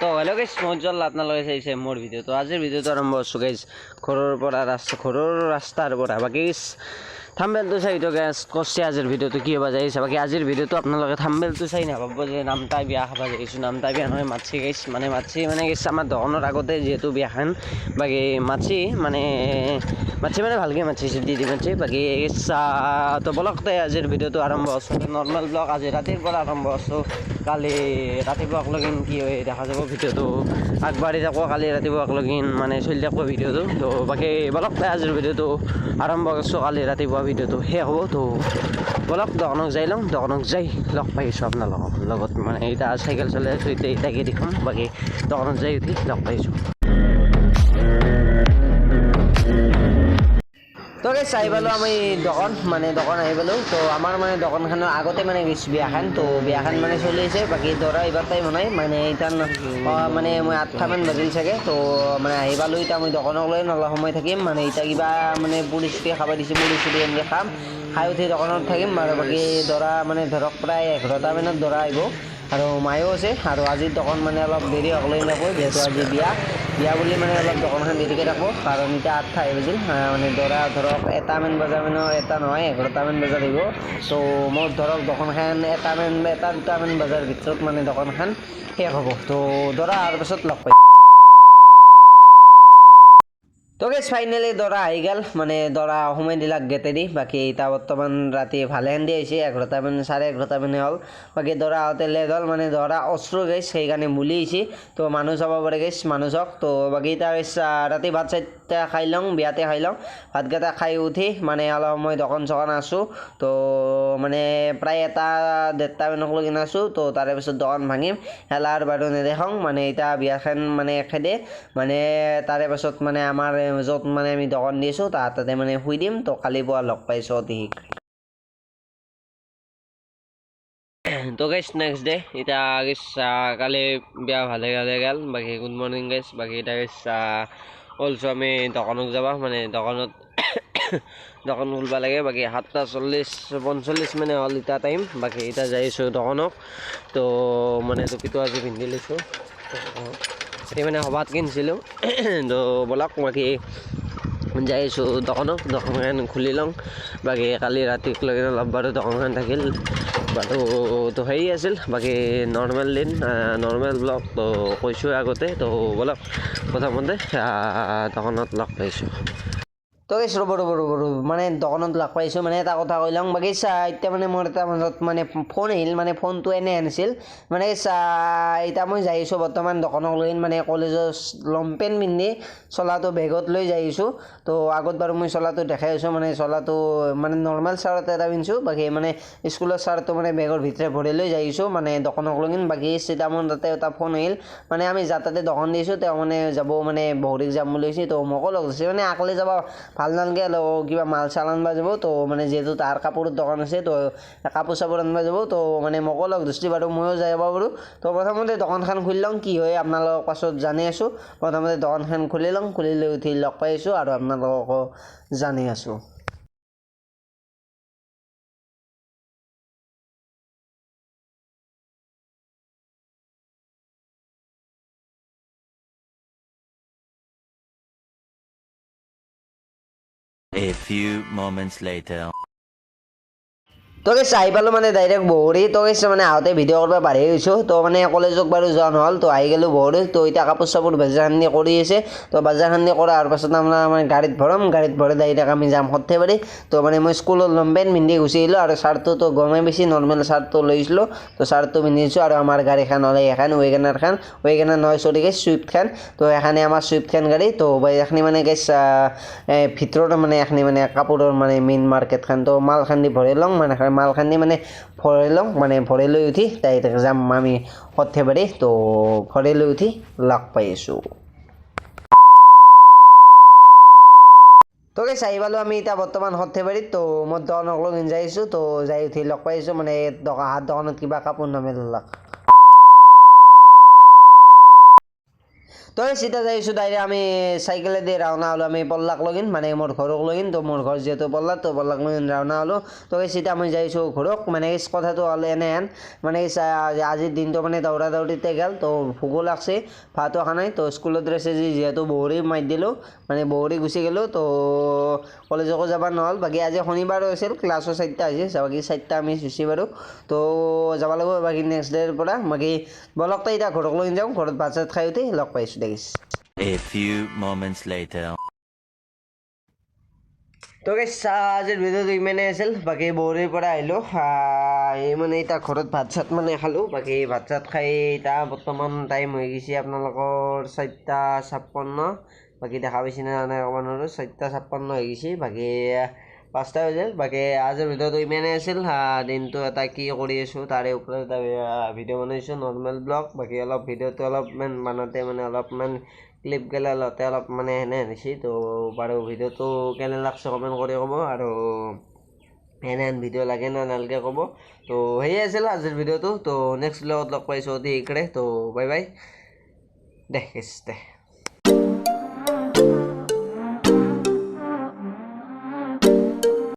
তো হেল্ল' গাইছ মই জল আপোনালোকে চাইছে মোৰ ভিডিঅ'টো আজিৰ ভিডিঅ'টো আৰম্ভ কৰিছোঁ গাইছ ঘৰৰ ৰাস্তাৰ পৰা বাকী থাম্বনেইলটো চাই তো গাইছ কৈছে আজিৰ ভিডিঅ'টো কি হ'ব যাইছে বাকী আজিৰ ভিডিঅ'টো আপোনালোকে থাম্বনেইলটো চাই নাভাবিব যে নামতা বিয়া খাব যাইছোঁ নামতা বিয়া নহয় মাতছি গাইছ মানে গাইছ আমাৰ দোকানৰ আগতে যিহেতু বিয়াখন বাকী মাতছি মানে ভালকৈ মাতছি দি মাতছি বাকী তো বলক আজিৰ ভিডিঅ'টো আৰম্ভ কৰিছোঁ নৰ্মেল ব্লগ আজি ৰাতিৰ পৰা আৰম্ভ কৰিছোঁ কালি ৰাতিপুৱা লগিন কি হয় দেখা যাব ভিডিঅ'টো আগবাঢ়ি যাব কালি ৰাতিপুৱা লগিন মানে চলি থাকিব ভিডিঅ'টো তো বাকী বলক আজিৰ ভিডিঅ'টো আৰম্ভ কৰিছোঁ কালি ৰাতিপুৱা ভিডিঅ'টো শেষ হ'ব তো বলক দোকানক যাই লওঁ দোকানক যাই লগ পাইছোঁ আপোনালোকৰ লগত মানে এতিয়া চাইকেল চলাই আছোঁ এতিয়া দেখাম বাকী দোকানত যাই উঠি লগ পাইছোঁ তো গাইছ আহি পালোঁ আমি দোকান আহি পালোঁ তো আমাৰ মানে দোকানখনৰ আগতে মানে গৈছোঁ বিয়াখন তো বিয়াখন মানে চলি আছে বাকী দৰা এইবাৰ টাইম নাই মানে এতিয়া মানে মই 8টামান বাজিল চাগে তো মানে আহি পালোঁ এতিয়া মই দোকানক লৈ অলপ সময় থাকিম মানে এতিয়া কিবা মানে পুৰি চুৰি খাব দিছোঁ পুৰি চুৰি এনেকৈ খাম খাই উঠি দোকানত থাকিম আৰু বাকী দৰা মানে ধৰক প্ৰায় 11টামানত দৰা আহিব আৰু মায়ো আছে আৰু আজিৰ দোকান মানে অলপ দেৰি হ'বলৈ নকয় যিহেতু আজি বিয়া বুলি মানে অলপ দোকানখন দেৰিকৈ ৰাখোঁ কাৰণ এতিয়া 8টা আহি বাজিল মানে দৰা ধৰক 1টামান বজাৰ মানে 1টা নহয় 11টামান বজাত আহিব তো মোৰ ধৰক দোকানখন 2টামান বজাৰ ভিতৰত মানে দোকানখন শেষ হ'ব তো দৰা অহাৰ পাছত লগ পাই তো গাইছ ফাইনেলি দৰা আহি গ'ল মানে দৰা সোমাই দিলাক গেটেদি বাকী এতিয়া বৰ্তমান ৰাতি ভালেহেন দি আহিছে 11টামান 11:30 হ'ল বাকী দৰা আহোঁতে লেট হ'ল মানে দৰা অস্ত্ৰ গাইছ সেইকাৰণে মুলি আহিছে তো মানুহ চাব পাৰে গাইছ মানুহ চাওক তো বাকী এতিয়া গাইছ ৰাতি ভাত চাইটা খাই লওঁ বিয়াতে খাই লওঁ ভাতকেইটা খাই উঠি মানে অলপ মই দোকান চকান আছোঁ তো মানে প্ৰায় 1:30 মানক আছোঁ তো তাৰে পিছত দোকান ভাঙিম হেলাৰ বাৰু নেদেখাওঁ মানে এতিয়া বিয়াখন মানে খেদে মানে তাৰে পাছত মানে আমাৰ য'ত মানে আমি দোকান দিছোঁ তাতে মানে শুই দিম তো কালি পুৱা লগ পাইছোঁ অতি তো গাইছ নেক্সট ডে এতিয়া গাইছ কালি বিয়া ভালে গ'ল বাকী গুড মৰ্ণিং গাইছ বাকী এতিয়া গাইছ অলছো আমি দোকানত যাবা মানে দোকান খুলিব লাগে বাকী 7:45 মানে হ'ল এতিয়া টাইম বাকী এতিয়া যাইছোঁ দোকানক তো মানে টুপিটো আজি পিন্ধি লৈছোঁ এই মানে সভাত কিনিছিলোঁ তো বলক বাকী যাইছোঁ দোকানখন খুলি লওঁ বাকী কালি ৰাতিলৈকে অলপ বাৰু দোকানখন থাকিল বাৰু তো হেৰি আছিল বাকী নৰ্মেল দিন নৰ্মেল ব্লগ তো কৈছোঁ আগতে তো বলক প্ৰথমতে দোকানত লগ পাইছোঁ তো গাইছ ৰ'ব মানে দোকানত লগ পাইছোঁ মানে এটা কথা কৈ লওঁ বাকী এতিয়া মানে মোৰ এটা মাজত মানে ফোন আহিল মানে ফোনটো এনেই আনিছিল মানে এতিয়া মই যাই আছোঁ বৰ্তমান দোকানক লৈ মানে কলেজৰ লংপেণ্ট পিন্ধি চোলাটো বেগত লৈ যাই আছোঁ তো আগত বাৰু মই চোলাটো দেখাই আছোঁ মানে চোলাটো মানে নৰ্মেল চাৰ্ট এটা পিন্ধিছোঁ বাকী মানে স্কুলৰ চাৰ্টটো মানে বেগৰ ভিতৰে ভৰি লৈ যাই আছোঁ মানে দোকানক লৈ বাকী চিধা মোৰ তাতে এটা ফোন আহিল মানে আমি যাতে দোকান দিছোঁ তেওঁ মানে যাব মানে বহুদিক যাম বুলি কৈছে তো মোকো লগ ধৰিছে মানে আকলে যাব ভাল নালাগে কিবা মাল চাল আনবা যাব তো মানে যিহেতু তাৰ কাপোৰৰ দোকান আছে তো কাপোৰ চাপোৰ আনবা যাব তো মানে মোকো লগ ধৰিছে বাৰু ময়ো যাব পাৰোঁ তো প্ৰথমতে দোকানখন খুলি লওঁ কি হয় আপোনালোকক পাছত জানি আছোঁ প্ৰথমতে দোকানখন খুলি লওঁ খুলি লৈ উঠি লগ পাইছোঁ আৰু আপোনালোককো জানি আছোঁ A few moments later. তো গাইছ আহি পালোঁ মানে ডাইৰেক্ট বহৰি তো গাইছ মানে আহোঁতে ভিডিঅ' কৰিব পাহৰি গৈছোঁ তো মানে কলেজক বাৰু যোৱা নহ'ল তো আহি গ'লোঁ বহৰি তো এতিয়া কাপোৰ চাপোৰ বজাৰখানি কৰি আছে তো বজাৰখানি কৰাৰ পাছত আমাৰ গাড়ীত ভৰাই ডাইৰেক্ট আমি যাম সৰ্থেবাৰী তো মানে মই স্কুলত লংপেণ্ট পিন্ধি গুচি আহিলোঁ আৰু চাৰ্টটোতো গমেই বেছি নৰ্মেল চাৰ্টটো লৈছিলোঁ তো চাৰ্টটো পিন্ধিছোঁ আৰু আমাৰ গাড়ীখন হ'লে এখন ৱেগনাৰ নহয় চৰি গাইছ চুইফ্টখন তো এখানে আমাৰ চুইফ্টখন গাড়ী তো এখানি মানে গাইছ ভিতৰত মানে এখানি মানে কাপোৰৰ মানে মেইন মাৰ্কেটখন তো মালখান দি ভৰাই লওঁ মানে মালখানি মানে ভৰাই লওঁ মানে ভৰাই লৈ উঠি ডাইৰেক্ট যাম আমি সৰ্থেবাৰী তো ভৰাই লৈ উঠি লগ পাইছোঁ তো গাইছ আহি পালোঁ আমি এতিয়া বৰ্তমান সৰ্থেবাৰীত তো মই দোকানক লৈ যাই আছোঁ তো যাই উঠি লগ পাইছোঁ মানে দোকানত কিবা কাপোৰ নামিলাক তো চিধা যাইছোঁ ডাইৰেক্ট আমি চাইকেলেদি ৰাওনা হ'লোঁ আমি পল্লাক লগিন মানে মোৰ ঘৰক লগিন তো মোৰ ঘৰ যিহেতু পল্লাত তো পল্লাক লগিন ৰাওনা হ'লোঁ তো চিধা মই যাইছোঁ ঘৰক মানে কথাটো হ'ল এনেহেন মানে আজিৰ দিনটো মানে দৌৰা দৌৰিতে গ'ল তো ভোকো লাগছে ভাতো খোৱা নাই তো স্কুলত ড্ৰেছ যিহেতু বহৰি মাৰি দিলোঁ মানে বহৰি গুচি গ'লোঁ তো কলেজকো যাব নহ'ল বাকী আজি শনিবাৰো আছিল ক্লাছো 4টা হৈছে বাকী 4টা আমি চুচি বাৰু তো যাব লাগিব বাকী নেক্সট ডে'ৰ পৰা বাকী বলকতো এতিয়া ঘৰক লৈ যাওঁ ঘৰত ভাত চাত খাই উঠি লগ পাইছোঁ দেখিছ A few moments later. তো গাইছ আজিৰ ভিডিঅ'টো ইমানেই আছিল বাকী বহৰিৰ পৰা আহিলোঁ মানে এতিয়া ঘৰত ভাত চাত মানে খালোঁ বাকী ভাত চাত খাই এতিয়া বৰ্তমান টাইম হৈ গৈছে আপোনালোকৰ 4:56 বাকী দেখা পাইছে নে নাই ক'ব নোৱাৰোঁ 4:56 হৈ গৈছে বাকী 5টা বাজিল বাকী আজিৰ ভিডিঅ'টো ইমানেই আছিল দিনটো এটা কি কৰি আছোঁ তাৰে ওপৰত এটা ভিডিঅ' বনাইছোঁ নৰ্মেল ব্লগ বাকী অলপ ভিডিঅ'টো অলপমান বানাওঁতে মানে অলপমান ক্লিপ গেলা লওঁতে অলপ মানে এনে হৈছে তো বাৰু ভিডিঅ'টো কেনে লাগছে কমেণ্ট কৰি ক'ব আৰু এনেহেন ভিডিঅ' লাগে না নালাগে ক'ব তো সেয়ে আছিল আজিৰ ভিডিঅ'টো তো নেক্সট ব্লগত লগ পাইছোঁ অতি শীঘ্ৰে তো বাই বাই দে